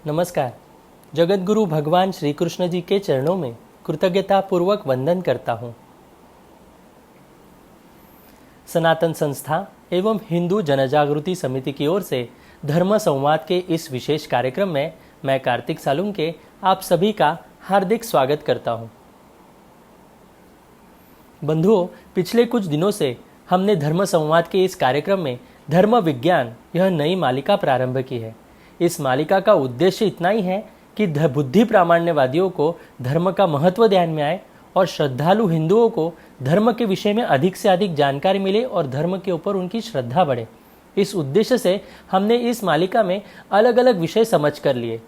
नमस्कार। जगतगुरु भगवान श्री कृष्ण जी के चरणों में कृतज्ञता पूर्वक वंदन करता हूँ। सनातन संस्था एवं हिंदू जनजागृति समिति की ओर से धर्म संवाद के इस विशेष कार्यक्रम में मैं कार्तिक सालुंके आप सभी का हार्दिक स्वागत करता हूँ। बंधुओं, पिछले कुछ दिनों से हमने धर्म संवाद के इस कार्यक्रम में धर्म विज्ञान यह नई मालिका प्रारंभ की है। इस मालिका का उद्देश्य इतना ही है कि बुद्धि प्रामाण्यवादियों को धर्म का महत्व ध्यान में आए और श्रद्धालु हिंदुओं को धर्म के विषय में अधिक से अधिक जानकारी मिले और धर्म के ऊपर उनकी श्रद्धा बढ़े। इस उद्देश्य से हमने इस मालिका में अलग अलग विषय समझ कर लिए।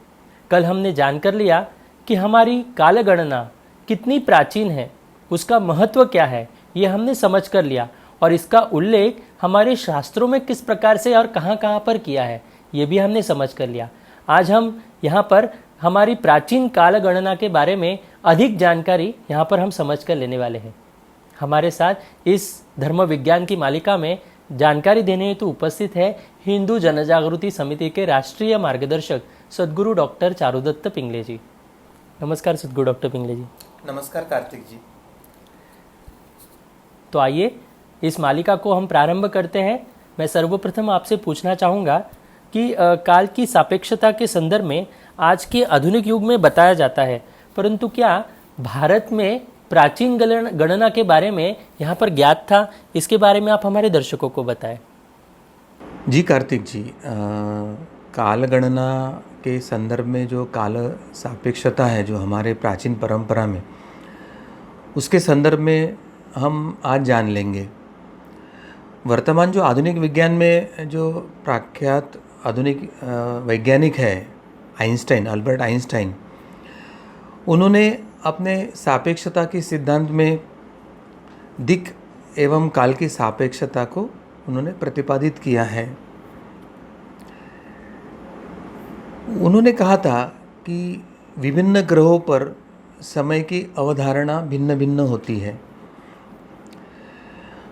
कल हमने जानकर लिया कि हमारी कालगणना कितनी प्राचीन है, उसका महत्व क्या है, ये हमने समझ कर लिया और इसका उल्लेख हमारे शास्त्रों में किस प्रकार से और कहाँ कहाँ पर किया है, ये भी हमने समझ कर लिया। आज हम यहाँ पर हमारी प्राचीन काल गणना के बारे में अधिक जानकारी यहाँ पर हम समझ कर लेने वाले हैं। हमारे साथ इस धर्म विज्ञान की मालिका में जानकारी देने हेतु उपस्थित है हिंदू जनजागृति समिति के राष्ट्रीय मार्गदर्शक सद्गुरु डॉक्टर चारुदत्त पिंगले जी। नमस्कार सद्गुरु डॉक्टर पिंगले जी। नमस्कार कार्तिक जी। तो आइए इस मालिका को हम प्रारंभ करते हैं। मैं सर्वप्रथम आपसे पूछना चाहूँगा कि काल की सापेक्षता के संदर्भ में आज के आधुनिक युग में बताया जाता है, परंतु क्या भारत में प्राचीन गणना के बारे में यहाँ पर ज्ञात था? इसके बारे में आप हमारे दर्शकों को बताएं। जी कार्तिक जी, काल गणना के संदर्भ में जो काल सापेक्षता है जो हमारे प्राचीन परंपरा में, उसके संदर्भ में हम आज जान लेंगे। वर्तमान जो आधुनिक विज्ञान में जो प्रख्यात आधुनिक वैज्ञानिक है आइंस्टाइन, अल्बर्ट आइंस्टाइन, उन्होंने अपने सापेक्षता के सिद्धांत में दिक् एवं काल की सापेक्षता को उन्होंने प्रतिपादित किया है। उन्होंने कहा था कि विभिन्न ग्रहों पर समय की अवधारणा भिन्न भिन्न होती है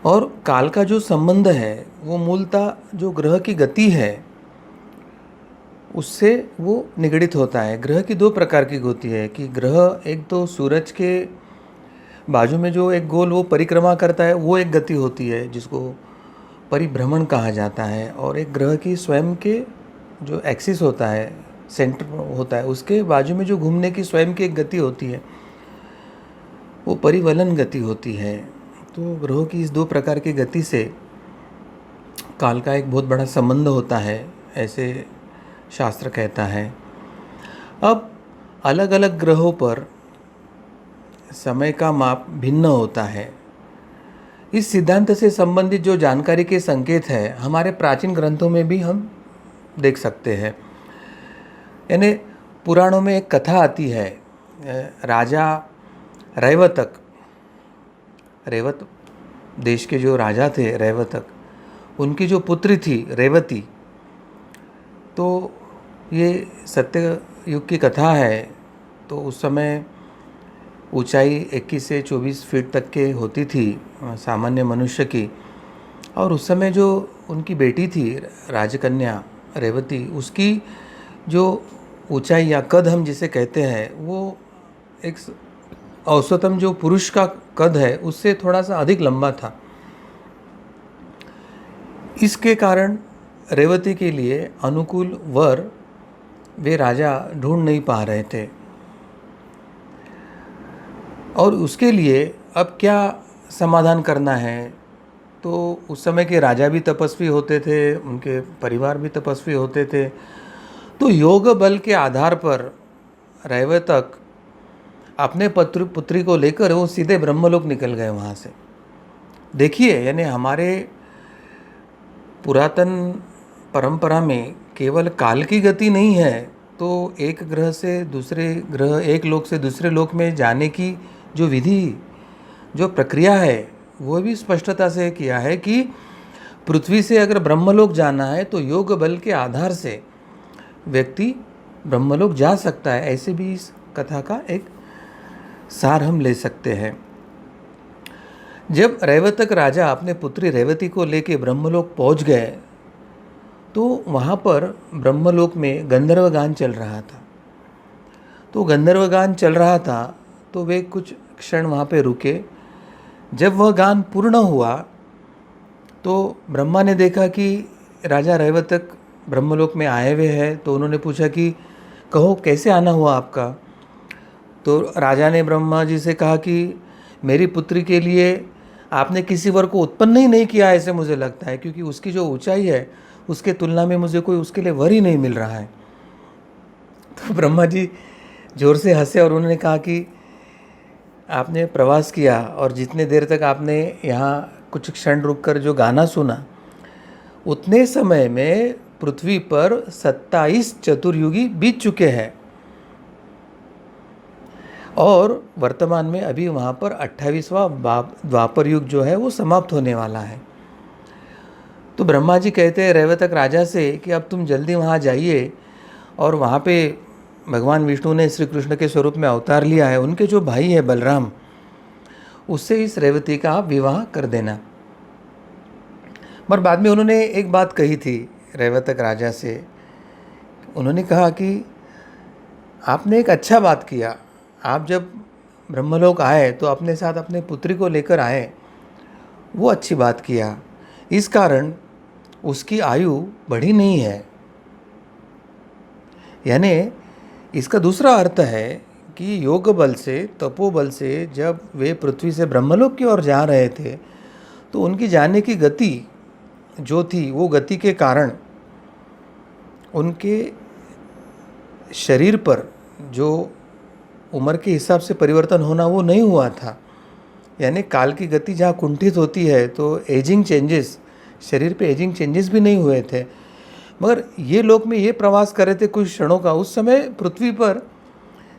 और काल का जो संबंध है वो मूलतः जो ग्रह की गति है उससे वो निगडित होता है। ग्रह की दो प्रकार की होती है कि ग्रह एक तो सूरज के बाजू में जो एक गोल वो परिक्रमा करता है, वो एक गति होती है जिसको परिभ्रमण कहा जाता है, और एक ग्रह की स्वयं के जो एक्सिस होता है, सेंटर होता है, उसके बाजू में जो घूमने की स्वयं की एक गति होती है वो परिवलन गति होती है। तो ग्रहों की इस दो प्रकार की गति से काल का एक बहुत बड़ा संबंध होता है, ऐसे शास्त्र कहता है। अब अलग अलग ग्रहों पर समय का माप भिन्न होता है। इस सिद्धांत से संबंधित जो जानकारी के संकेत है हमारे प्राचीन ग्रंथों में भी हम देख सकते हैं। यानी पुराणों में एक कथा आती है, राजा रैवतक, रेवत देश के जो राजा थे रैवतक, उनकी जो पुत्री थी रेवती, तो ये सत्य युग की कथा है। तो उस समय ऊंचाई 21 से 24 फीट तक के होती थी सामान्य मनुष्य की, और उस समय जो उनकी बेटी थी राजकन्या रेवती, उसकी जो ऊंचाई या कद हम जिसे कहते हैं वो एक औसतम जो पुरुष का कद है उससे थोड़ा सा अधिक लंबा था। इसके कारण रेवती के लिए अनुकूल वर वे राजा ढूंढ नहीं पा रहे थे, और उसके लिए अब क्या समाधान करना है। तो उस समय के राजा भी तपस्वी होते थे, उनके परिवार भी तपस्वी होते थे। तो योग बल के आधार पर रैवतक अपने पुत्री को लेकर वो सीधे ब्रह्मलोक निकल गए वहाँ से। देखिए, यानी हमारे पुरातन परंपरा में केवल काल की गति नहीं है, तो एक ग्रह से दूसरे ग्रह, एक लोक से दूसरे लोक में जाने की जो विधि, जो प्रक्रिया है, वो भी स्पष्टता से किया है कि पृथ्वी से अगर ब्रह्मलोक जाना है तो योग बल के आधार से व्यक्ति ब्रह्मलोक जा सकता है। ऐसे भी इस कथा का एक सार हम ले सकते हैं। जब रैवतक राजा अपने पुत्री रेवती को लेकर ब्रह्मलोक पहुंच गए तो वहाँ पर ब्रह्मलोक में गंधर्व गान चल रहा था। तो गंधर्व गान चल रहा था तो वे कुछ क्षण वहाँ पे रुके। जब वह गान पूर्ण हुआ तो ब्रह्मा ने देखा कि राजा रैवतक ब्रह्मलोक में आए हुए हैं। तो उन्होंने पूछा कि कहो कैसे आना हुआ आपका। तो राजा ने ब्रह्मा जी से कहा कि मेरी पुत्री के लिए आपने किसी वर को उत्पन्न ही नहीं किया ऐसे मुझे लगता है, क्योंकि उसकी जो ऊंचाई है उसके तुलना में मुझे कोई उसके लिए वर ही नहीं मिल रहा है। तो ब्रह्मा जी जोर से हंसे और उन्होंने कहा कि आपने प्रवास किया और जितने देर तक आपने यहाँ कुछ क्षण रुककर जो गाना सुना, उतने समय में पृथ्वी पर 27 चतुर्युगी बीत चुके हैं और वर्तमान में अभी वहाँ पर 28वां द्वापर युग जो है वो समाप्त होने वाला है। तो ब्रह्मा जी कहते हैं रैवतक राजा से कि अब तुम जल्दी वहाँ जाइए और वहाँ पे भगवान विष्णु ने श्री कृष्ण के स्वरूप में अवतार लिया है, उनके जो भाई है बलराम, उससे इस रेवती का आप विवाह कर देना। पर बाद में उन्होंने एक बात कही थी रैवतक राजा से। उन्होंने कहा कि आपने एक अच्छा बात किया, आप जब ब्रह्मलोक आए तो अपने साथ अपने पुत्री को लेकर आए, वो अच्छी बात किया। इस कारण उसकी आयु बढ़ी नहीं है। यानी इसका दूसरा अर्थ है कि योग बल से, तपोबल से जब वे पृथ्वी से ब्रह्मलोक की ओर जा रहे थे तो उनकी जाने की गति जो थी वो गति के कारण उनके शरीर पर जो उम्र के हिसाब से परिवर्तन होना वो नहीं हुआ था। यानी काल की गति जहाँ कुंठित होती है तो एजिंग चेंजेस, शरीर पे एजिंग चेंजेस भी नहीं हुए थे। मगर ये लोक में ये प्रवास कर रहे थे कुछ क्षणों का, उस समय पृथ्वी पर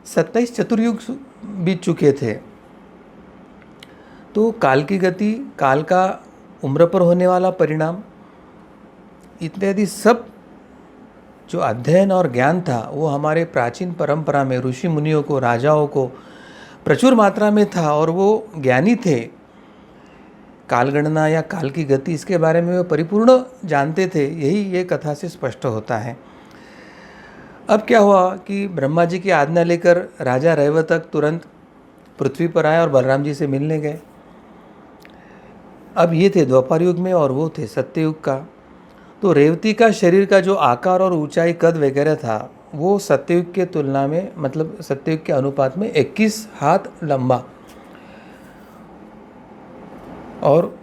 27 चतुर्युग बीत चुके थे। तो काल की गति, काल का उम्र पर होने वाला परिणाम इत्यादि सब जो अध्ययन और ज्ञान था वो हमारे प्राचीन परंपरा में ऋषि मुनियों को, राजाओं को प्रचुर मात्रा में था और वो ज्ञानी थे। कालगणना या काल की गति, इसके बारे में वे परिपूर्ण जानते थे। यही ये कथा से स्पष्ट होता है। अब क्या हुआ कि ब्रह्मा जी की आज्ञा लेकर राजा रैवतक तुरंत पृथ्वी पर आए और बलराम जी से मिलने गए। अब ये थे द्वापर युग में और वो थे सत्ययुग का। तो रेवती का शरीर का जो आकार और ऊंचाई, कद वगैरह था वो सत्ययुग के तुलना में, मतलब सत्ययुग के अनुपात में 21 हाथ लंबा, और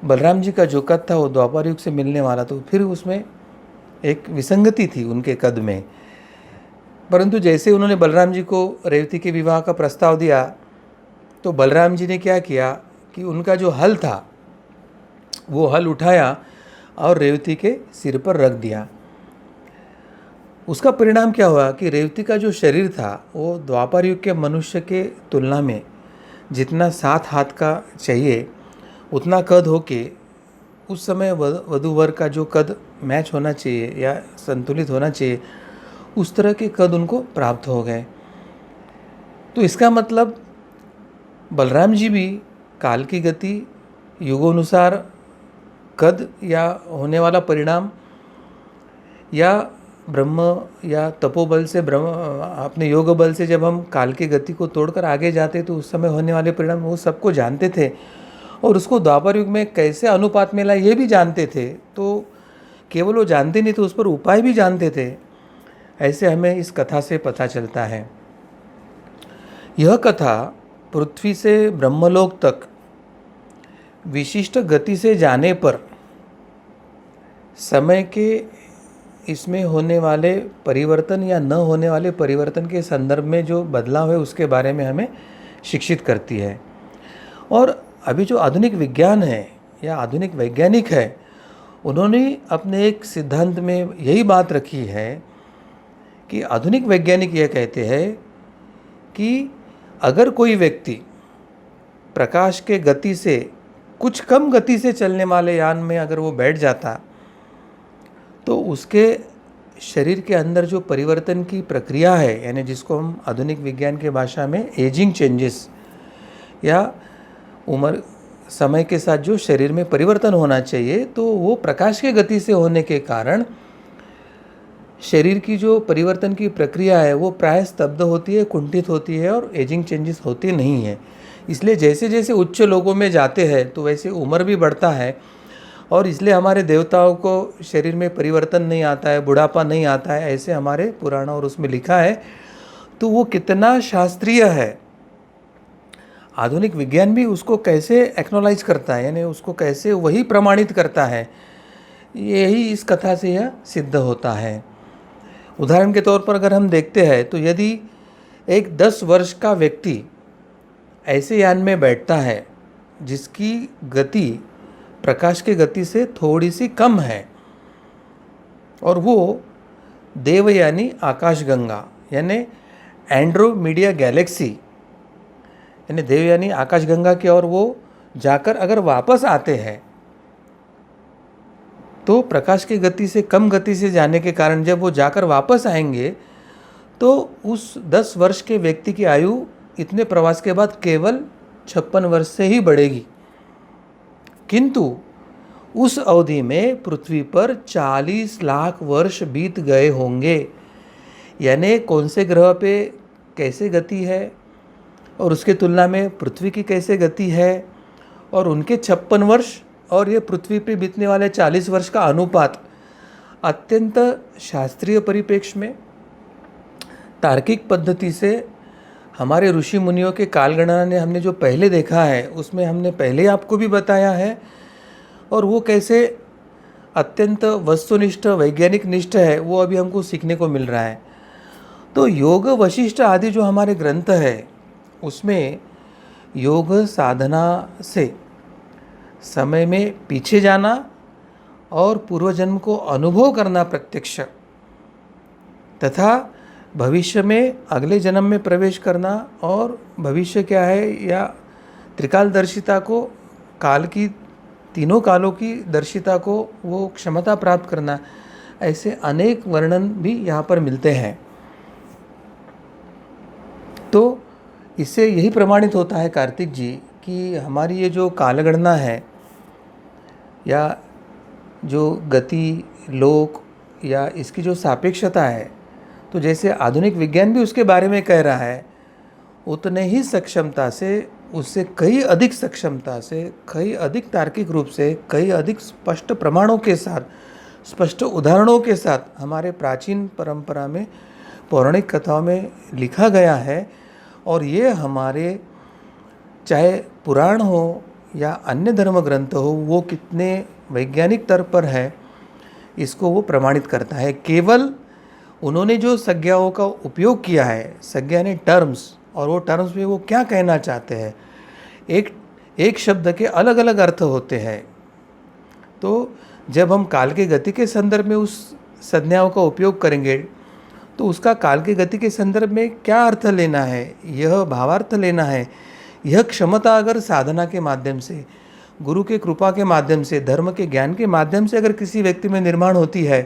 बलराम जी का जो कद था वो द्वापर युग से मिलने वाला। तो फिर उसमें एक विसंगति थी उनके कद में। परंतु जैसे उन्होंने बलराम जी को रेवती के विवाह का प्रस्ताव दिया तो बलराम जी ने क्या किया कि उनका जो हल था वो हल उठाया और रेवती के सिर पर रख दिया। उसका परिणाम क्या हुआ कि रेवती का जो शरीर था वो द्वापर युग के मनुष्य के तुलना में जितना 7 हाथ का चाहिए उतना कद होके, उस समय वधू वर का जो कद मैच होना चाहिए या संतुलित होना चाहिए, उस तरह के कद उनको प्राप्त हो गए। तो इसका मतलब बलराम जी भी काल की गति, युगोनुसार कद या होने वाला परिणाम, या ब्रह्म या तपोबल से, अपने योग बल से जब हम काल की गति को तोड़कर आगे जाते तो उस समय होने वाले परिणाम वो सबको जानते थे और उसको द्वापर युग में कैसे अनुपात में लाए ये भी जानते थे। तो केवल वो जानते नहीं तो उस पर उपाय भी जानते थे। ऐसे हमें इस कथा से पता चलता है। यह कथा पृथ्वी से ब्रह्मलोक तक विशिष्ट गति से जाने पर समय के इसमें होने वाले परिवर्तन या न होने वाले परिवर्तन के संदर्भ में जो बदलाव है उसके बारे में हमें शिक्षित करती है। और अभी जो आधुनिक विज्ञान है या आधुनिक वैज्ञानिक है, उन्होंने अपने एक सिद्धांत में यही बात रखी है कि आधुनिक वैज्ञानिक यह कहते हैं कि अगर कोई व्यक्ति प्रकाश के गति से कुछ कम गति से चलने वाले यान में अगर वो बैठ जाता तो उसके शरीर के अंदर जो परिवर्तन की प्रक्रिया है, यानी जिसको हम आधुनिक विज्ञान के भाषा में एजिंग चेंजेस या उम्र समय के साथ जो शरीर में परिवर्तन होना चाहिए, तो वो प्रकाश के गति से होने के कारण शरीर की जो परिवर्तन की प्रक्रिया है वो प्राय स्तब्ध होती है, कुंठित होती है और एजिंग चेंजेस होते नहीं हैं। इसलिए जैसे जैसे उच्च लोगों में जाते हैं तो वैसे उम्र भी बढ़ता है, और इसलिए हमारे देवताओं को शरीर में परिवर्तन नहीं आता है, बुढ़ापा नहीं आता है, ऐसे हमारे पुराणों और उसमें लिखा है। तो वो कितना शास्त्रीय है, आधुनिक विज्ञान भी उसको कैसे एक्नॉलाइज करता है, यानी उसको कैसे वही प्रमाणित करता है, यही इस कथा से यह सिद्ध होता है। उदाहरण के तौर पर अगर हम देखते हैं तो यदि एक 10 वर्ष का व्यक्ति ऐसे यान में बैठता है जिसकी गति प्रकाश की गति से थोड़ी सी कम है, और वो देवयानी आकाशगंगा यानी एंड्रोमीडिया गैलेक्सी यानी देवयानी आकाशगंगा की ओर वो जाकर अगर वापस आते हैं, तो प्रकाश की गति से कम गति से जाने के कारण जब वो जाकर वापस आएंगे तो उस 10 वर्ष के व्यक्ति की आयु इतने प्रवास के बाद केवल 56 वर्ष से ही बढ़ेगी। किंतु उस अवधि में पृथ्वी पर 40 लाख वर्ष बीत गए होंगे। यानी कौन से ग्रह पे कैसे गति है और उसके तुलना में पृथ्वी की कैसे गति है, और उनके 56 वर्ष और ये पृथ्वी पे बीतने वाले 40 वर्ष का अनुपात अत्यंत शास्त्रीय परिप्रेक्ष्य में तार्किक पद्धति से हमारे ऋषि मुनियों के कालगणना ने हमने जो पहले देखा है उसमें हमने पहले आपको भी बताया है, और वो कैसे अत्यंत वस्तुनिष्ठ वैज्ञानिक निष्ठ है वो अभी हमको सीखने को मिल रहा है। तो योग वशिष्ठ आदि जो हमारे ग्रंथ है उसमें योग साधना से समय में पीछे जाना और पूर्वजन्म को अनुभव करना प्रत्यक्ष, तथा भविष्य में अगले जन्म में प्रवेश करना और भविष्य क्या है या त्रिकालदर्शिता को, काल की तीनों कालों की दर्शिता को वो क्षमता प्राप्त करना, ऐसे अनेक वर्णन भी यहाँ पर मिलते हैं। तो इससे यही प्रमाणित होता है कार्तिक जी कि हमारी ये जो कालगणना है या जो गति लोक या इसकी जो सापेक्षता है, तो जैसे आधुनिक विज्ञान भी उसके बारे में कह रहा है, उतने ही सक्षमता से, उससे कई अधिक सक्षमता से, कई अधिक तार्किक रूप से, कई अधिक स्पष्ट प्रमाणों के साथ, स्पष्ट उदाहरणों के साथ हमारे प्राचीन परंपरा में पौराणिक कथाओं में लिखा गया है। और ये हमारे चाहे पुराण हो या अन्य धर्म ग्रंथ हो वो कितने वैज्ञानिक स्तर पर है इसको वो प्रमाणित करता है। केवल उन्होंने जो संज्ञाओं का उपयोग किया है, संज्ञा ने टर्म्स, और वो टर्म्स में वो क्या कहना चाहते हैं, एक शब्द के अलग अलग अर्थ होते हैं। तो जब हम काल के गति के संदर्भ में उस संज्ञाओं का उपयोग करेंगे तो उसका काल की गति के संदर्भ में क्या अर्थ लेना है, यह भावार्थ लेना है, यह क्षमता अगर साधना के माध्यम से, गुरु के कृपा के माध्यम से, धर्म के ज्ञान के माध्यम से अगर किसी व्यक्ति में निर्माण होती है,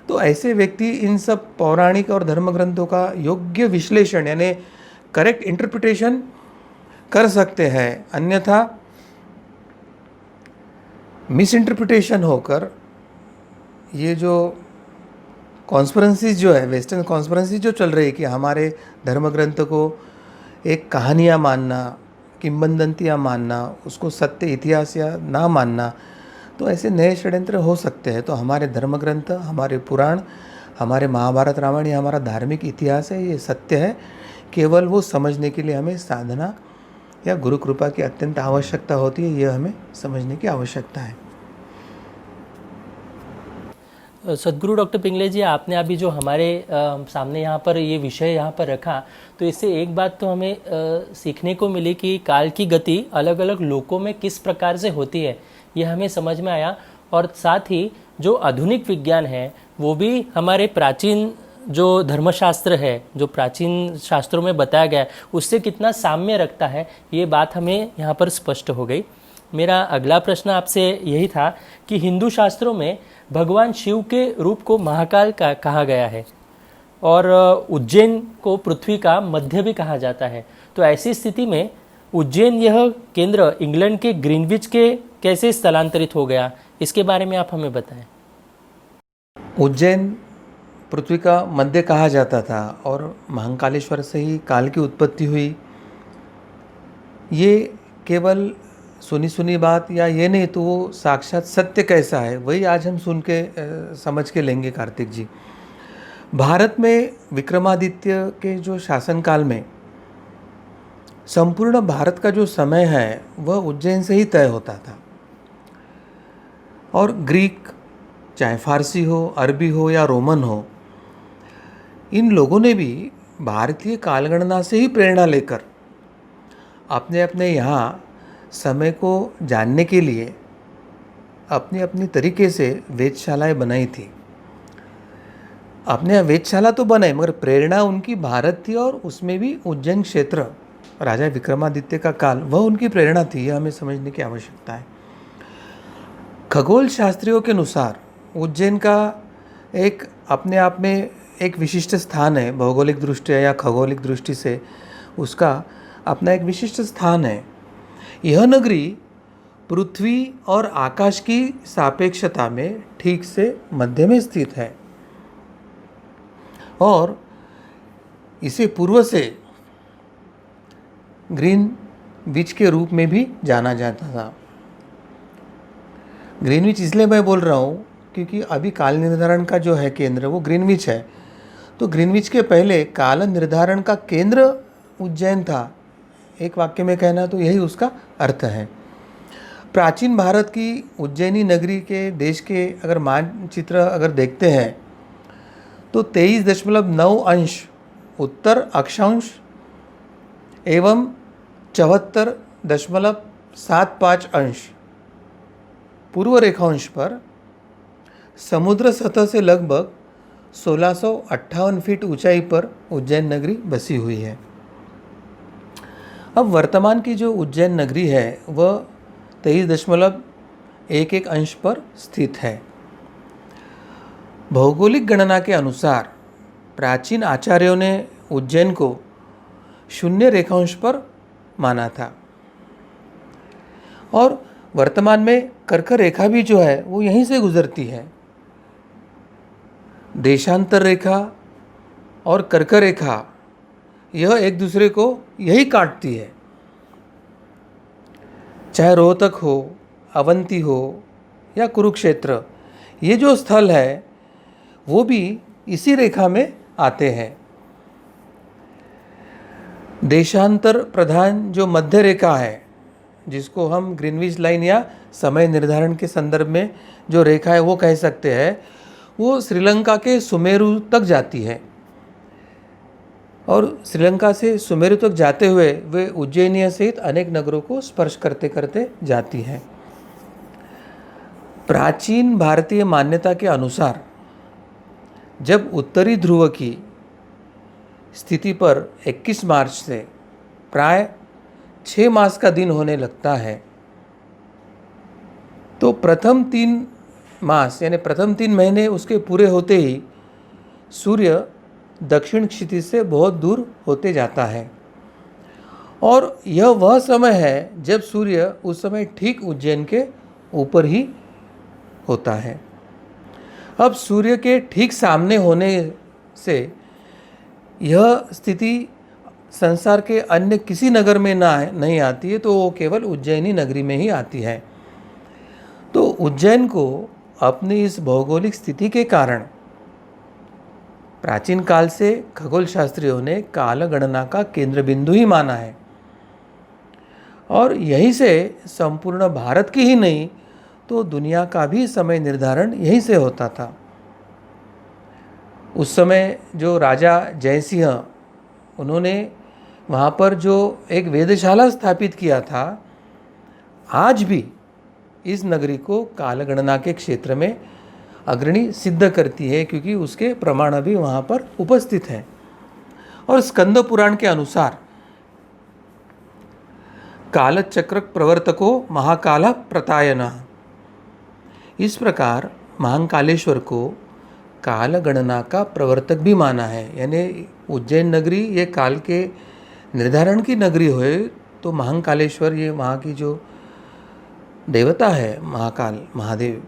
तो ऐसे व्यक्ति इन सब पौराणिक और धर्म ग्रंथों का योग्य विश्लेषण यानी करेक्ट इंटरप्रिटेशन कर सकते हैं। अन्यथा मिस इंटरप्रिटेशन होकर ये जो कॉन्स्पिरेसीज जो है, वेस्टर्न कॉन्स्पिरेसी जो चल रही है कि हमारे धर्म ग्रंथ को एक कहानियाँ मानना, किंवदंतियाँ मानना, उसको सत्य इतिहास या ना मानना, तो ऐसे नए षड्यंत्र हो सकते हैं। तो हमारे धर्म ग्रंथ, हमारे पुराण, हमारे महाभारत रामायण, ये हमारा धार्मिक इतिहास है, ये सत्य है। केवल वो समझने के लिए हमें साधना या गुरु कृपा की अत्यंत आवश्यकता होती है, यह हमें समझने की आवश्यकता है। सदगुरु डॉक्टर पिंगले जी, आपने अभी जो हमारे सामने यहाँ पर ये विषय यहाँ पर रखा, तो इससे एक बात तो हमें सीखने को मिली कि काल की गति अलग अलग लोकों में किस प्रकार से होती है, ये हमें समझ में आया। और साथ ही जो आधुनिक विज्ञान है वो भी हमारे प्राचीन जो धर्मशास्त्र है, जो प्राचीन शास्त्रों में बताया गया है, उससे कितना साम्य रखता है, ये बात हमें यहाँ पर स्पष्ट हो गई। मेरा अगला प्रश्न आपसे यही था कि हिंदू शास्त्रों में भगवान शिव के रूप को महाकाल का कहा गया है और उज्जैन को पृथ्वी का मध्य भी कहा जाता है। तो ऐसी स्थिति में उज्जैन यह केंद्र इंग्लैंड के ग्रीनविच के कैसे स्थलांतरित हो गया, इसके बारे में आप हमें बताएं। उज्जैन पृथ्वी का मध्य कहा जाता था और महाकालेश्वर से ही काल की उत्पत्ति हुई, ये केवल सुनी सुनी बात या ये नहीं तो वो साक्षात सत्य कैसा है वही आज हम सुन के समझ के लेंगे कार्तिक जी। भारत में विक्रमादित्य के जो शासनकाल में संपूर्ण भारत का जो समय है वह उज्जैन से ही तय होता था। और ग्रीक, चाहे फारसी हो, अरबी हो या रोमन हो, इन लोगों ने भी भारतीय कालगणना से ही प्रेरणा लेकर अपने अपने यहाँ समय को जानने के लिए अपनी अपनी तरीके से वेधशालाएं बनाई थी। अपने यहाँ वेधशाला तो बनाई मगर प्रेरणा उनकी भारत थी और उसमें भी उज्जैन क्षेत्र, राजा विक्रमादित्य का काल, वह उनकी प्रेरणा थी। यह हमें समझने की आवश्यकता है। खगोल शास्त्रियों के अनुसार उज्जैन का एक अपने आप में एक विशिष्ट स्थान है। भौगोलिक दृष्टि या खगोलिक दृष्टि से उसका अपना एक विशिष्ट स्थान है। यह नगरी पृथ्वी और आकाश की सापेक्षता में ठीक से मध्य में स्थित है और इसे पूर्व से ग्रीनविच के रूप में भी जाना जाता था। ग्रीनविच इसलिए मैं बोल रहा हूँ क्योंकि अभी काल निर्धारण का जो है केंद्र वो ग्रीनविच है। तो ग्रीनविच के पहले काल निर्धारण का केंद्र उज्जैन था। एक वाक्य में कहना तो यही उसका अर्थ है। प्राचीन भारत की उज्जैनी नगरी के देश के अगर मानचित्र अगर देखते हैं तो 23.9 अंश उत्तर अक्षांश एवं 74.75 अंश पूर्व रेखांश पर समुद्र सतह से लगभग 1658 फीट ऊंचाई पर उज्जैन नगरी बसी हुई है। अब वर्तमान की जो उज्जैन नगरी है वह 23.11 अंश पर स्थित है। भौगोलिक गणना के अनुसार प्राचीन आचार्यों ने उज्जैन को शून्य रेखांश पर माना था और वर्तमान में कर्क रेखा भी जो है वो यहीं से गुजरती है। देशांतर रेखा और कर्क रेखा यह एक दूसरे को यही काटती है। चाहे रोहतक हो, अवंती हो या कुरुक्षेत्र, ये जो स्थल है वो भी इसी रेखा में आते हैं। देशांतर प्रधान जो मध्य रेखा है, जिसको हम ग्रीनविच लाइन या समय निर्धारण के संदर्भ में जो रेखा है वो कह सकते हैं, वो श्रीलंका के सुमेरु तक जाती है और श्रीलंका से सुमेरु तक जाते हुए वे उज्जैनिया सहित अनेक नगरों को स्पर्श करते करते जाती है। प्राचीन भारतीय मान्यता के अनुसार जब उत्तरी ध्रुव की स्थिति पर 21 मार्च से प्राय 6 मास का दिन होने लगता है तो प्रथम 3 मास यानी प्रथम 3 महीने उसके पूरे होते ही सूर्य दक्षिण क्षितिज से बहुत दूर होते जाता है और यह वह समय है जब सूर्य उस समय ठीक उज्जैन के ऊपर ही होता है। अब सूर्य के ठीक सामने होने से यह स्थिति संसार के अन्य किसी नगर में नहीं आती है, तो वो केवल उज्जैनी नगरी में ही आती है। तो उज्जैन को अपनी इस भौगोलिक स्थिति के कारण प्राचीन काल से खगोल शास्त्रियों ने काल गणना का केंद्र बिंदु ही माना है और यहीं से संपूर्ण भारत की ही नहीं तो दुनिया का भी समय निर्धारण यहीं से होता था। उस समय जो राजा जयसिंह, उन्होंने वहाँ पर जो एक वेधशाला स्थापित किया था, आज भी इस नगरी को कालगणना के क्षेत्र में अग्रणी सिद्ध करती है क्योंकि उसके प्रमाण भी वहाँ पर उपस्थित हैं। और स्कंद पुराण के अनुसार कालचक्र प्रवर्तको महाकाल प्रतायन, इस प्रकार महाकालेश्वर को काल गणना का प्रवर्तक भी माना है। यानी उज्जैन नगरी ये काल के निर्धारण की नगरी होए तो महाकालेश्वर ये वहाँ की जो देवता है महाकाल महादेव,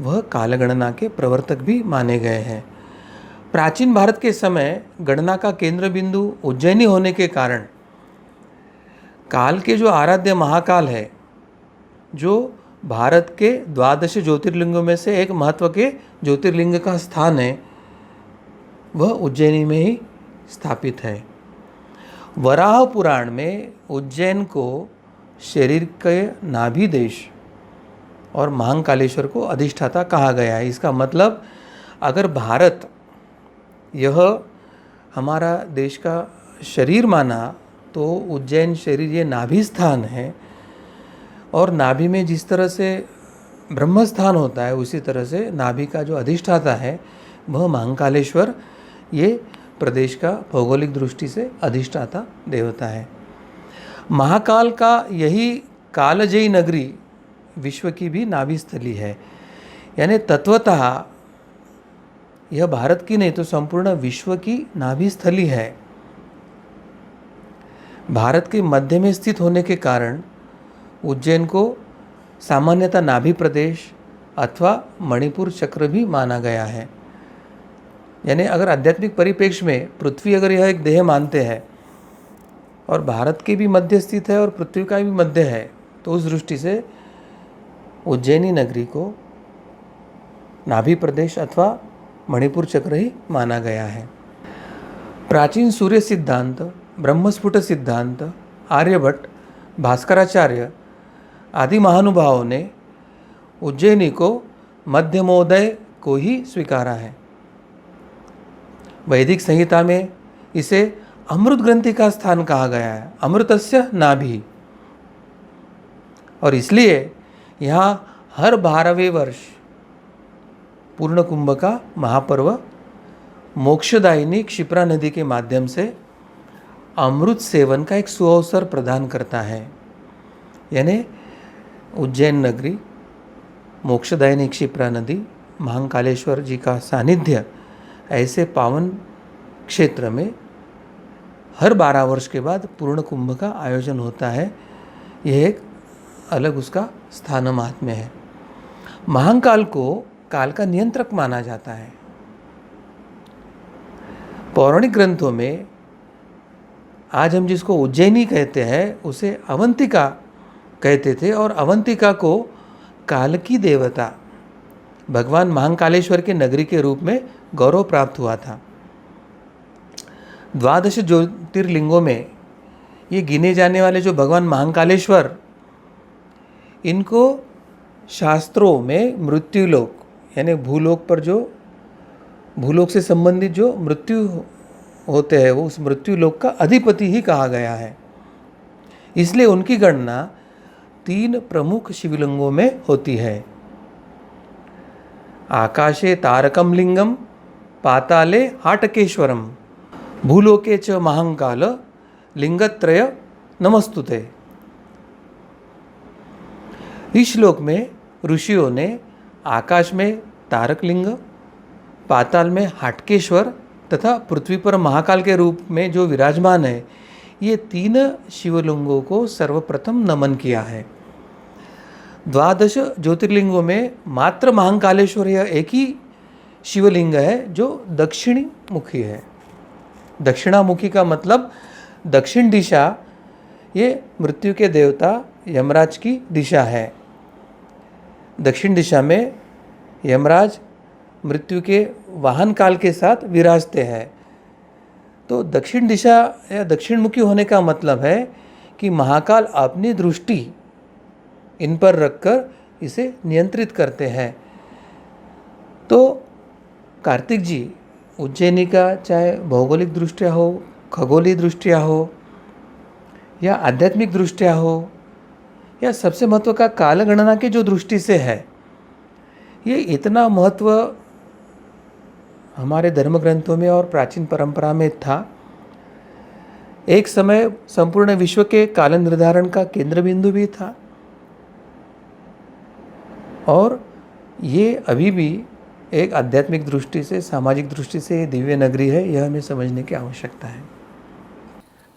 वह कालगणना के प्रवर्तक भी माने गए हैं। प्राचीन भारत के समय गणना का केंद्र बिंदु उज्जैनी होने के कारण काल के जो आराध्य महाकाल है, जो भारत के 12 ज्योतिर्लिंगों में से एक महत्व के ज्योतिर्लिंग का स्थान है, वह उज्जैनी में ही स्थापित है। वराह पुराण में उज्जैन को शरीर के नाभि देश और महाकालेश्वर को अधिष्ठाता कहा गया है। इसका मतलब अगर भारत यह हमारा देश का शरीर माना तो उज्जैन शरीर ये नाभि स्थान है, और नाभि में जिस तरह से ब्रह्म स्थान होता है उसी तरह से नाभि का जो अधिष्ठाता है वह महाकालेश्वर ये प्रदेश का भौगोलिक दृष्टि से अधिष्ठाता देवता है। महाकाल का यही कालजयी नगरी विश्व की भी नाभि स्थली है, यानी तत्वतः यह भारत की नहीं तो संपूर्ण विश्व की नाभि स्थली है। भारत के मध्य में स्थित होने के कारण उज्जैन को सामान्यतः नाभि प्रदेश अथवा मणिपुर चक्र भी माना गया है। यानी अगर आध्यात्मिक परिप्रेक्ष्य में पृथ्वी अगर यह एक देह मानते हैं और भारत के भी मध्य स्थित है और पृथ्वी का भी मध्य है, तो उस दृष्टि से उज्जैनी नगरी को नाभि प्रदेश अथवा मणिपुर चक्र ही माना गया है। प्राचीन सूर्य सिद्धांत, ब्रह्मस्फुट सिद्धांत, आर्यभट्ट, भास्कराचार्य आदि महानुभावों ने उज्जैनी को मध्यमोदय को ही स्वीकारा है। वैदिक संहिता में इसे अमृत ग्रंथि का स्थान कहा गया है, अमृतस्य नाभि, और इसलिए यहाँ हर 12वें वर्ष पूर्ण कुंभ का महापर्व मोक्षदायिनी क्षिप्रा नदी के माध्यम से अमृत सेवन का एक सुअवसर प्रदान करता है। यानी उज्जैन नगरी, मोक्षदायिनी क्षिप्रा नदी, महाकालेश्वर जी का सानिध्य, ऐसे पावन क्षेत्र में हर 12 वर्ष के बाद पूर्ण कुंभ का आयोजन होता है। यह एक अलग उसका स्थान महात्म्य है। महाकाल को काल का नियंत्रक माना जाता है। पौराणिक ग्रंथों में आज हम जिसको उज्जैनी कहते हैं उसे अवंतिका कहते थे, और अवंतिका को काल की देवता भगवान महाकालेश्वर के नगरी के रूप में गौरव प्राप्त हुआ था। 12 ज्योतिर्लिंगों में ये गिने जाने वाले जो भगवान महाकालेश्वर, इनको शास्त्रों में मृत्युलोक यानी भूलोक पर जो भूलोक से संबंधित जो मृत्यु होते हैं वो उस मृत्युलोक का अधिपति ही कहा गया है। इसलिए उनकी गणना 3 प्रमुख शिवलिंगों में होती है। आकाशे तारकम लिंगम, पाताले हाटकेश्वरम, भूलोके च महाकाल लिंगत्रय नमस्तुते। इस श्लोक में ऋषियों ने आकाश में तारक लिंग, पाताल में हाटकेश्वर तथा पृथ्वी पर महाकाल के रूप में जो विराजमान है, ये 3 शिवलिंगों को सर्वप्रथम नमन किया है। 12 ज्योतिर्लिंगों में मात्र महाकालेश्वर यह एक ही शिवलिंग है जो दक्षिणी मुखी है। दक्षिणामुखी का मतलब दक्षिण दिशा, ये मृत्यु के देवता यमराज की दिशा है। दक्षिण दिशा में यमराज मृत्यु के वाहन काल के साथ विराजते हैं। तो दक्षिण दिशा या दक्षिण मुखी होने का मतलब है कि महाकाल अपनी दृष्टि इन पर रखकर इसे नियंत्रित करते हैं। तो कार्तिक जी, उज्जैनी का चाहे भौगोलिक दृष्टिया हो, खगोलीय दृष्टिया हो या आध्यात्मिक दृष्टिया हो, या सबसे महत्व का काल गणना की जो दृष्टि से है, ये इतना महत्व हमारे धर्म ग्रंथों में और प्राचीन परंपरा में था। एक समय संपूर्ण विश्व के काल निर्धारण का केंद्र बिंदु भी था, और ये अभी भी एक आध्यात्मिक दृष्टि से, सामाजिक दृष्टि से ये दिव्य नगरी है, यह हमें समझने की आवश्यकता है।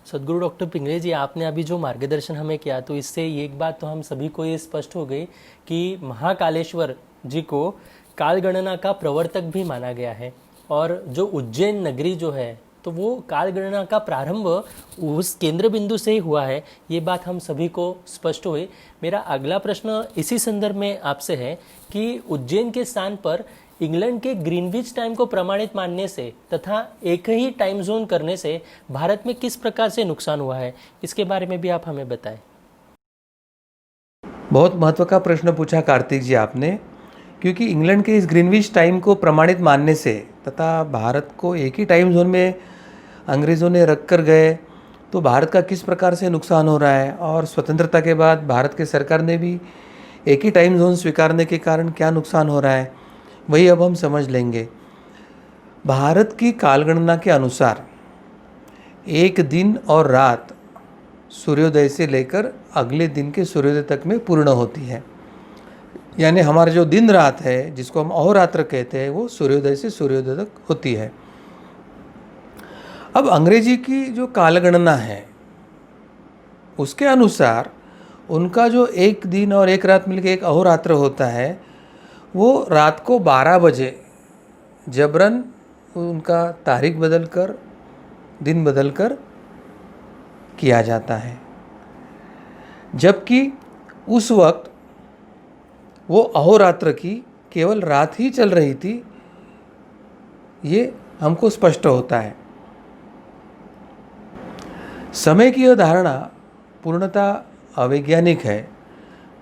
सदगुरु डॉक्टर पिंगले जी, आपने अभी जो मार्गदर्शन हमें किया, तो इससे एक बात तो हम सभी को ये स्पष्ट हो गई कि महाकालेश्वर जी को काल गणना का प्रवर्तक भी माना गया है। और जो उज्जैन नगरी जो है तो वो कालगणना का प्रारंभ उस केंद्र बिंदु से ही हुआ है, ये बात हम सभी को स्पष्ट हुई। मेरा अगला प्रश्न इसी संदर्भ में आपसे है कि उज्जैन के स्थान पर इंग्लैंड के ग्रीनविच टाइम को प्रमाणित मानने से तथा एक ही टाइम जोन करने से भारत में किस प्रकार से नुकसान हुआ है, इसके बारे में भी आप हमें बताएं। बहुत महत्व का प्रश्न पूछा कार्तिक जी आपने, क्योंकि इंग्लैंड के इस ग्रीनविच टाइम को प्रमाणित मानने से तथा भारत को एक ही टाइम जोन में अंग्रेज़ों ने रख कर गए तो भारत का किस प्रकार से नुकसान हो रहा है, और स्वतंत्रता के बाद भारत के सरकार ने भी एक ही टाइम जोन स्वीकारने के कारण क्या नुकसान हो रहा है, वही अब हम समझ लेंगे। भारत की कालगणना के अनुसार एक दिन और रात सूर्योदय से लेकर अगले दिन के सूर्योदय तक में पूर्ण होती है। यानी हमारा जो दिन रात है, जिसको हम अहोरात्र कहते हैं, वो सूर्योदय से सूर्योदय तक होती है। अब अंग्रेजी की जो कालगणना है उसके अनुसार उनका जो एक दिन और एक रात मिलकर एक अहोरात्र होता है, वो रात को 12 बजे जबरन उनका तारीख बदलकर दिन बदलकर किया जाता है, जबकि उस वक्त वो अहोरात्र की केवल रात ही चल रही थी, ये हमको स्पष्ट होता है। समय की यह धारणा पूर्णतः अवैज्ञानिक है।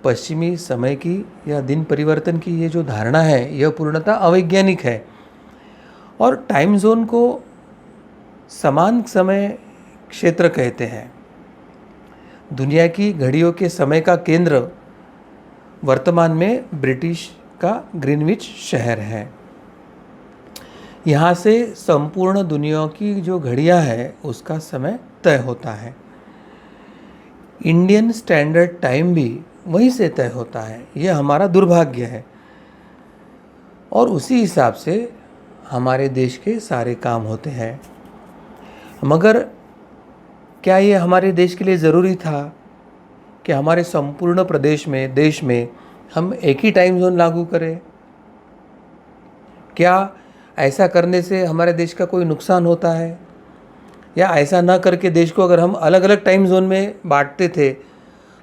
पश्चिमी समय की या दिन परिवर्तन की ये जो धारणा है, यह पूर्णतः अवैज्ञानिक है। और टाइम जोन को समान समय क्षेत्र कहते हैं। दुनिया की घड़ियों के समय का केंद्र वर्तमान में ब्रिटिश का ग्रीनविच शहर है। यहाँ से संपूर्ण दुनिया की जो घड़ियाँ हैं उसका समय तय होता है। इंडियन स्टैंडर्ड टाइम भी वहीं से तय होता है। यह हमारा दुर्भाग्य है, और उसी हिसाब से हमारे देश के सारे काम होते हैं। मगर क्या ये हमारे देश के लिए ज़रूरी था कि हमारे संपूर्ण प्रदेश में, देश में हम एक ही टाइम जोन लागू करें? क्या ऐसा करने से हमारे देश का कोई नुकसान होता है? या ऐसा ना करके देश को अगर हम अलग अलग टाइम जोन में बांटते थे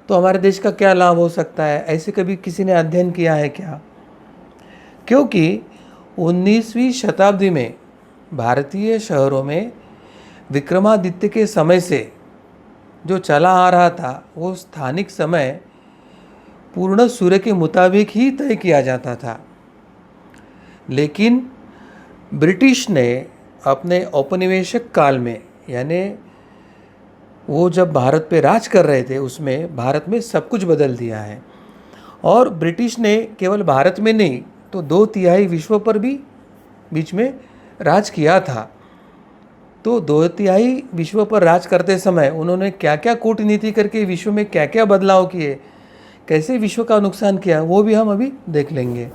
तो हमारे देश का क्या लाभ हो सकता है? ऐसे कभी किसी ने अध्ययन किया है क्या? क्योंकि 19वीं शताब्दी में भारतीय शहरों में विक्रमादित्य के समय से जो चला आ रहा था, वो स्थानिक समय पूर्ण सूर्य के मुताबिक ही तय किया जाता था। लेकिन ब्रिटिश ने अपने औपनिवेशिक काल में, यानी वो जब भारत पे राज कर रहे थे, उसमें भारत में सब कुछ बदल दिया है। और ब्रिटिश ने केवल भारत में नहीं तो 2/3 विश्व पर भी बीच में राज किया था। तो 2/3 विश्व पर राज करते समय उन्होंने क्या क्या कूटनीति करके विश्व में क्या क्या बदलाव किए, कैसे विश्व का नुकसान किया, वो भी हम अभी देख लेंगे।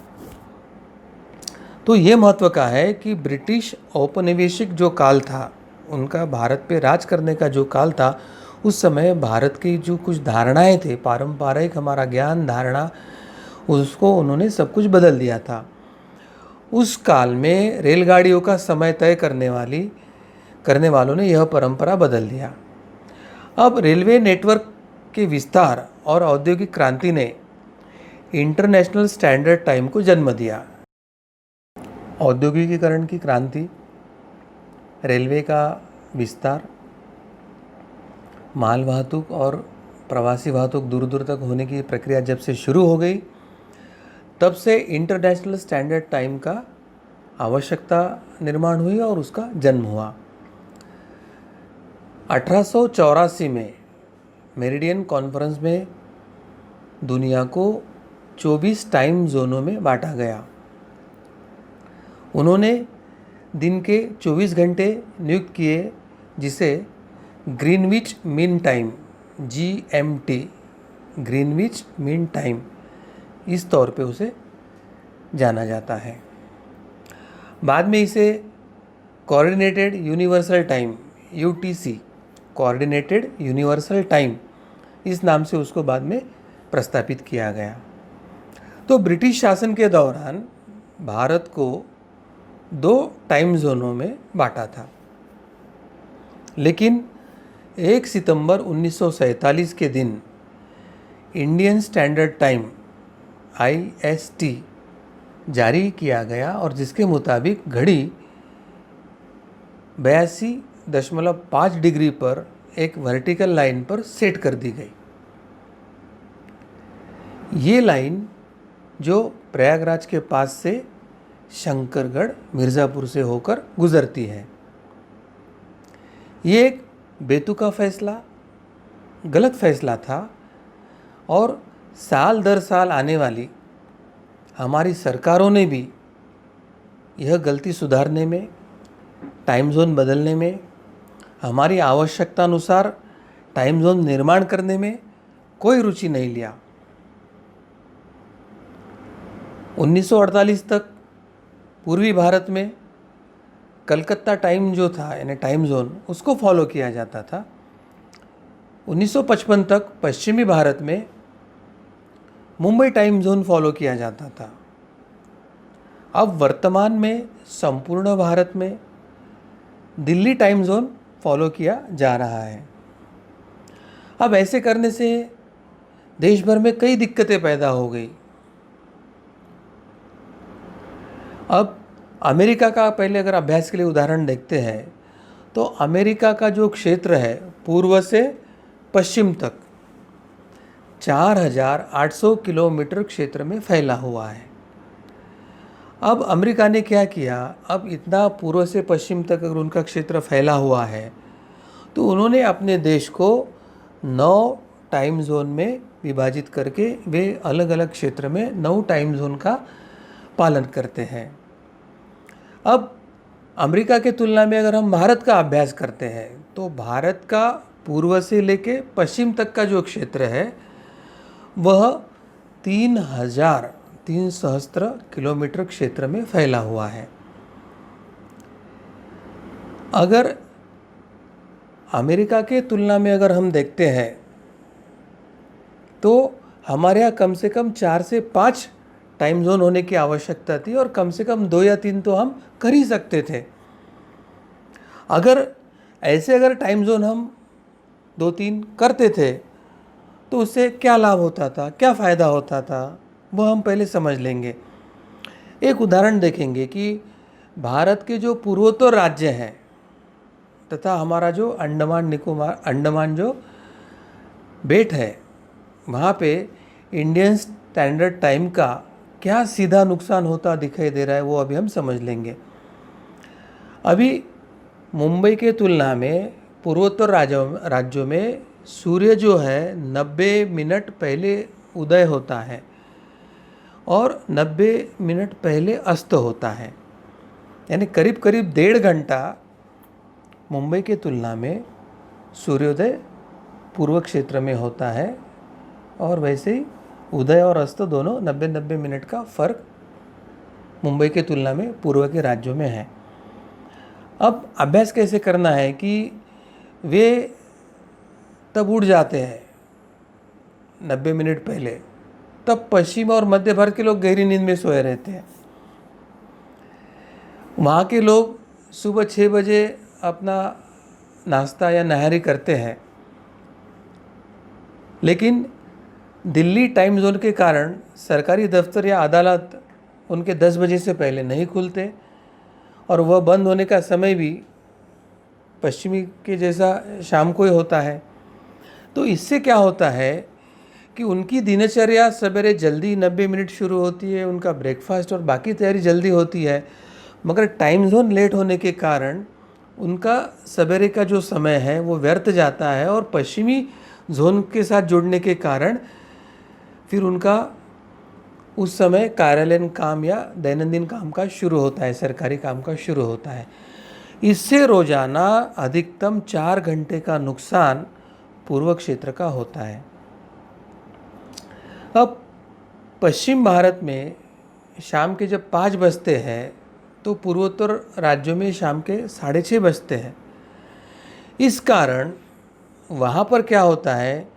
तो ये महत्व का है कि ब्रिटिश औपनिवेशिक जो काल था, उनका भारत पे राज करने का जो काल था, उस समय भारत की जो कुछ धारणाएं थे, पारंपरिक हमारा ज्ञान धारणा, उसको उन्होंने सब कुछ बदल दिया था। उस काल में रेलगाड़ियों का समय तय करने वालों ने यह परंपरा बदल दिया। अब रेलवे नेटवर्क के विस्तार और औद्योगिक क्रांति ने इंटरनेशनल स्टैंडर्ड टाइम को जन्म दिया। औद्योगिकीकरण की क्रांति, रेलवे का विस्तार, माल वाहतूक और प्रवासी वाहतूक दूर दूर तक होने की प्रक्रिया जब से शुरू हो गई, तब से इंटरनेशनल स्टैंडर्ड टाइम का आवश्यकता निर्माण हुई और उसका जन्म हुआ। 1884 में मेरिडियन कॉन्फ्रेंस में दुनिया को 24 टाइम जोनों में बांटा गया। उन्होंने दिन के 24 घंटे नियुक्त किए, जिसे Greenwich mean time GMT, Greenwich mean time, इस तौर पे उसे जाना जाता है। बाद में इसे coordinated universal time UTC, coordinated universal time, इस नाम से उसको बाद में प्रस्तावित किया गया। तो ब्रिटिश शासन के दौरान भारत को 2 टाइम जोनों में बांटा था। लेकिन 1 सितंबर 1947 के दिन इंडियन स्टैंडर्ड टाइम IST जारी किया गया और जिसके मुताबिक घड़ी 82.5 डिग्री पर एक वर्टिकल लाइन पर सेट कर दी गई। ये लाइन जो प्रयागराज के पास से शंकरगढ़ मिर्ज़ापुर से होकर गुजरती है। ये एक बेतुका फैसला, गलत फैसला था और साल दर साल आने वाली हमारी सरकारों ने भी यह गलती सुधारने में, टाइम जोन बदलने में, हमारी आवश्यकता अनुसार टाइम जोन निर्माण करने में कोई रुचि नहीं लिया। 1948 तक पूर्वी भारत में कलकत्ता टाइम जो था यानी टाइम जोन उसको फॉलो किया जाता था। 1955 तक पश्चिमी भारत में मुंबई टाइम जोन फॉलो किया जाता था। अब वर्तमान में संपूर्ण भारत में दिल्ली टाइम जोन फॉलो किया जा रहा है। अब ऐसे करने से देश भर में कई दिक्कतें पैदा हो गई। अब अमेरिका का पहले अगर अभ्यास के लिए उदाहरण देखते हैं तो अमेरिका का जो क्षेत्र है पूर्व से पश्चिम तक 4,800 किलोमीटर क्षेत्र में फैला हुआ है। अब अमेरिका ने क्या किया, अब इतना पूर्व से पश्चिम तक अगर उनका क्षेत्र फैला हुआ है तो उन्होंने अपने देश को 9 टाइम जोन में विभाजित करके वे अलग अलग क्षेत्र में 9 टाइम जोन का पालन करते हैं। अब अमेरिका के तुलना में अगर हम भारत का अभ्यास करते हैं तो भारत का पूर्व से लेके पश्चिम तक का जो क्षेत्र है वह 3,300 किलोमीटर क्षेत्र में फैला हुआ है। अगर अमेरिका के तुलना में अगर हम देखते हैं तो हमारे यहाँ कम से कम 4 से 5 टाइम जोन होने की आवश्यकता थी और कम से कम 2 या 3 तो हम कर ही सकते थे। अगर टाइम जोन हम 2-3 करते थे तो उससे क्या लाभ होता था, क्या फ़ायदा होता था, वो हम पहले समझ लेंगे। एक उदाहरण देखेंगे कि भारत के जो पूर्वोत्तर राज्य हैं तथा हमारा जो अंडमान जो बेट है वहाँ पे इंडियन स्टैंडर्ड टाइम का क्या सीधा नुकसान होता दिखाई दे रहा है वो अभी हम समझ लेंगे। अभी मुंबई के तुलना में पूर्वोत्तर राज्यों में सूर्य जो है 90 मिनट पहले उदय होता है और 90 मिनट पहले अस्त होता है, यानी करीब करीब 1.5 घंटा मुंबई के तुलना में सूर्योदय पूर्व क्षेत्र में होता है और वैसे ही उदय और अस्त दोनों 90 मिनट का फ़र्क मुंबई के तुलना में पूर्व के राज्यों में है। अब अभ्यास कैसे करना है कि वे तब उठ जाते हैं 90 मिनट पहले, तब पश्चिम और मध्य भारत के लोग गहरी नींद में सोए रहते हैं। वहाँ के लोग सुबह 6 बजे अपना नाश्ता या नहारी करते हैं, लेकिन दिल्ली टाइम जोन के कारण सरकारी दफ्तर या अदालत उनके 10 बजे से पहले नहीं खुलते और वह बंद होने का समय भी पश्चिमी के जैसा शाम को ही होता है। तो इससे क्या होता है कि उनकी दिनचर्या सवेरे जल्दी 90 मिनट शुरू होती है, उनका ब्रेकफास्ट और बाकी तैयारी जल्दी होती है, मगर टाइम जोन लेट होने के कारण उनका सवेरे का जो समय है वो व्यर्थ जाता है और पश्चिमी जोन के साथ जुड़ने के कारण फिर उनका उस समय कार्यालयीन काम या दैनंदिन काम का शुरू होता है, सरकारी काम का शुरू होता है। इससे रोजाना अधिकतम 4 घंटे का नुकसान पूर्व क्षेत्र का होता है। अब पश्चिम भारत में शाम के जब 5 बजते हैं तो पूर्वोत्तर राज्यों में शाम के 6:30 बजते हैं। इस कारण वहाँ पर क्या होता है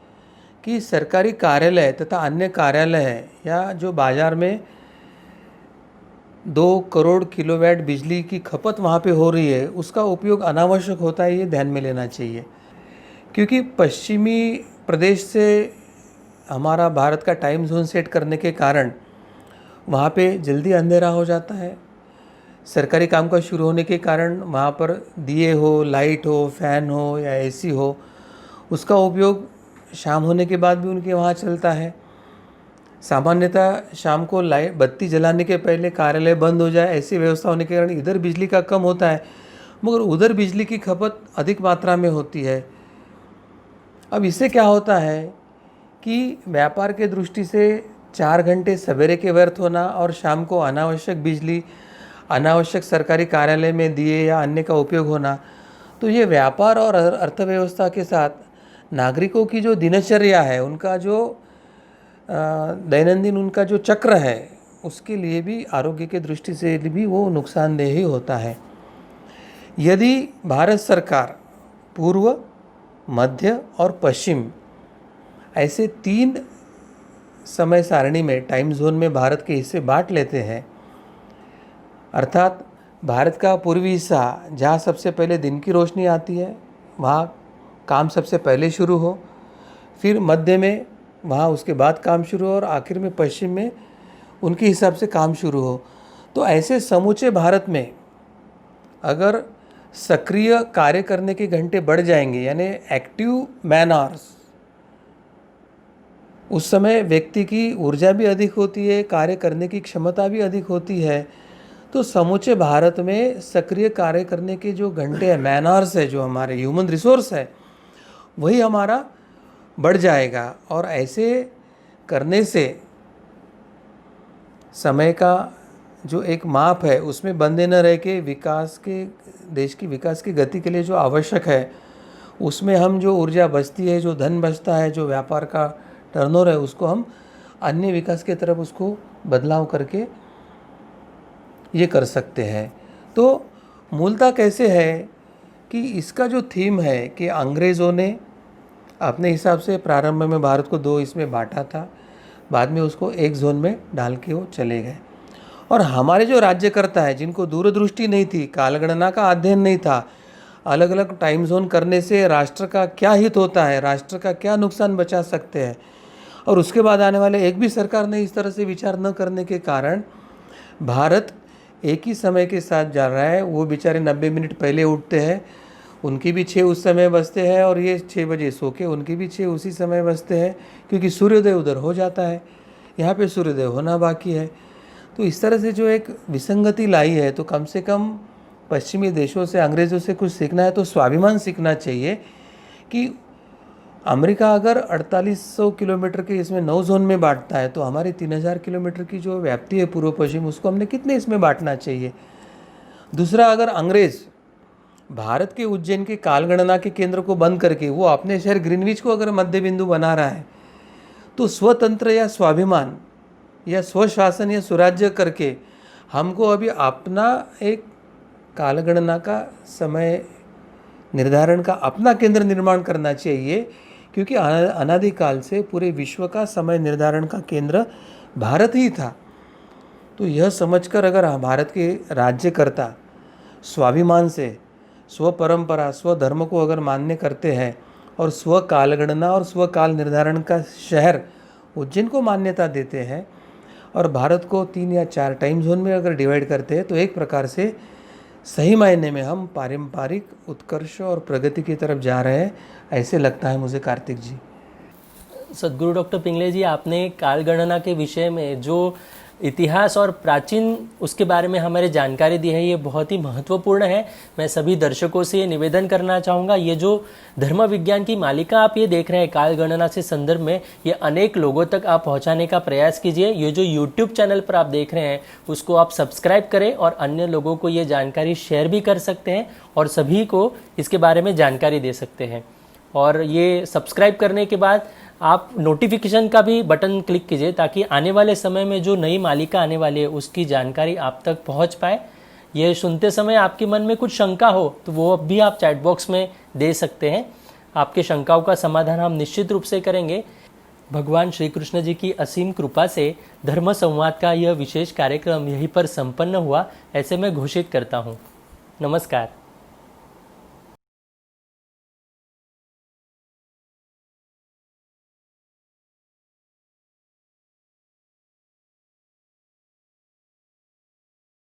कि सरकारी कार्यालय तथा अन्य कार्यालय हैं या जो बाज़ार में 2 करोड़ किलोवाट बिजली की खपत वहाँ पे हो रही है, उसका उपयोग अनावश्यक होता है, ये ध्यान में लेना चाहिए। क्योंकि पश्चिमी प्रदेश से हमारा भारत का टाइम जोन सेट करने के कारण वहाँ पे जल्दी अंधेरा हो जाता है। सरकारी कामकाज शुरू होने के कारण वहाँ पर दिए हो, लाइट हो, फैन हो या एसी हो, उसका उपयोग शाम होने के बाद भी उनके वहाँ चलता है। सामान्यतः शाम को लाइट बत्ती जलाने के पहले कार्यालय बंद हो जाए, ऐसी व्यवस्था होने के कारण इधर बिजली का कम होता है, मगर उधर बिजली की खपत अधिक मात्रा में होती है। अब इससे क्या होता है कि व्यापार के दृष्टि से 4 घंटे सवेरे के व्यर्थ होना और शाम को अनावश्यक बिजली, अनावश्यक सरकारी कार्यालय में दिए या अन्य का उपयोग होना, तो ये व्यापार और अर्थव्यवस्था के साथ नागरिकों की जो दिनचर्या है, उनका जो दैनंदिन उनका जो चक्र है, उसके लिए भी, आरोग्य के दृष्टि से भी वो नुकसानदेह ही होता है। यदि भारत सरकार पूर्व, मध्य और पश्चिम ऐसे 3 समय सारणी में, टाइम जोन में भारत के हिस्से बांट लेते हैं, अर्थात भारत का पूर्वी हिस्सा जहाँ सबसे पहले दिन की रोशनी आती है, वहाँ काम सबसे पहले शुरू हो, फिर मध्य में वहाँ उसके बाद काम शुरू हो और आखिर में पश्चिम में उनके हिसाब से काम शुरू हो, तो ऐसे समूचे भारत में अगर सक्रिय कार्य करने के घंटे बढ़ जाएंगे, यानी एक्टिव मैन आवर्स, उस समय व्यक्ति की ऊर्जा भी अधिक होती है, कार्य करने की क्षमता भी अधिक होती है, तो समूचे भारत में सक्रिय कार्य करने के जो घंटे हैं, मैन आवर्स है, जो हमारे ह्यूमन रिसोर्स है, वही हमारा बढ़ जाएगा। और ऐसे करने से समय का जो एक माप है, उसमें बंधे न रह के विकास के, देश की विकास की गति के लिए जो आवश्यक है, उसमें हम जो ऊर्जा बचती है, जो धन बचता है, जो व्यापार का टर्नओवर है, उसको हम अन्य विकास की तरफ उसको बदलाव करके ये कर सकते हैं। तो मूलतः कैसे है कि इसका जो थीम है कि अंग्रेज़ों ने अपने हिसाब से प्रारंभ में भारत को 2 इसमें बांटा था, बाद में उसको एक जोन में डाल के वो चले गए। और हमारे जो राज्यकर्ता है, जिनको दूरदृष्टि नहीं थी, कालगणना का अध्ययन नहीं था, अलग अलग टाइम जोन करने से राष्ट्र का क्या हित होता है, राष्ट्र का क्या नुकसान बचा सकते हैं, और उसके बाद आने वाले एक भी सरकार ने इस तरह से विचार न करने के कारण भारत एक ही समय के साथ जा रहा है। वो बेचारे 90 मिनट पहले उठते हैं, उनकी भी 6 उस समय बजते हैं, और ये 6 बजे सो के उनकी भी 6 उसी समय बजते हैं, क्योंकि सूर्योदय उधर हो जाता है, यहाँ पे सूर्योदय होना बाकी है। तो इस तरह से जो एक विसंगति लाई है, तो कम से कम पश्चिमी देशों से, अंग्रेज़ों से कुछ सीखना है तो स्वाभिमान सीखना चाहिए कि अमेरिका अगर 4800 किलोमीटर के इसमें 9 जोन में बांटता है, तो हमारी 3000 किलोमीटर की जो व्याप्ति है पूर्व पश्चिम, उसको हमने कितने इसमें बांटना चाहिए। दूसरा, अगर अंग्रेज़ भारत के उज्जैन के कालगणना के केंद्र को बंद करके वो अपने शहर ग्रीनविच को अगर मध्य बिंदु बना रहा है, तो स्वतंत्र या स्वाभिमान या स्वशासन या स्वराज्य करके हमको अभी अपना एक कालगणना का समय निर्धारण का अपना केंद्र निर्माण करना चाहिए, क्योंकि अनादिकाल से पूरे विश्व का समय निर्धारण का केंद्र भारत ही था। तो यह समझकर अगर भारत के राज्यकर्ता स्वाभिमान से स्व परंपरा, स्व धर्म को अगर मान्य करते हैं और स्व कालगणना और स्व काल निर्धारण का शहर उज्जैन को मान्यता देते हैं और भारत को 3 या 4 टाइम जोन में अगर डिवाइड करते हैं, तो एक प्रकार से सही मायने में हम पारंपरिक उत्कर्ष और प्रगति की तरफ जा रहे हैं, ऐसे लगता है मुझे, कार्तिक जी। सदगुरु डॉक्टर पिंगले जी, आपने काल गणना के विषय में जो इतिहास और प्राचीन उसके बारे में हमारे जानकारी दी है, ये बहुत ही महत्वपूर्ण है। मैं सभी दर्शकों से ये निवेदन करना चाहूँगा, ये जो धर्म विज्ञान की मालिका आप ये देख रहे हैं काल गणना से संदर्भ में, ये अनेक लोगों तक आप पहुँचाने का प्रयास कीजिए। ये जो यूट्यूब चैनल पर आप देख रहे हैं उसको आप सब्सक्राइब करें और अन्य लोगों को ये जानकारी शेयर भी कर सकते हैं और सभी को इसके बारे में जानकारी दे सकते हैं। और ये सब्सक्राइब करने के बाद आप नोटिफिकेशन का भी बटन क्लिक कीजिए, ताकि आने वाले समय में जो नई मालिका आने वाली है उसकी जानकारी आप तक पहुंच पाए। ये सुनते समय आपके मन में कुछ शंका हो तो वो भी आप चैट बॉक्स में दे सकते हैं। आपके शंकाओं का समाधान हम निश्चित रूप से करेंगे। भगवान श्री कृष्ण जी की असीम कृपा से धर्म संवाद का यह विशेष कार्यक्रम यहीं पर संपन्न हुआ, ऐसे मैं घोषित करता हूँ। नमस्कार।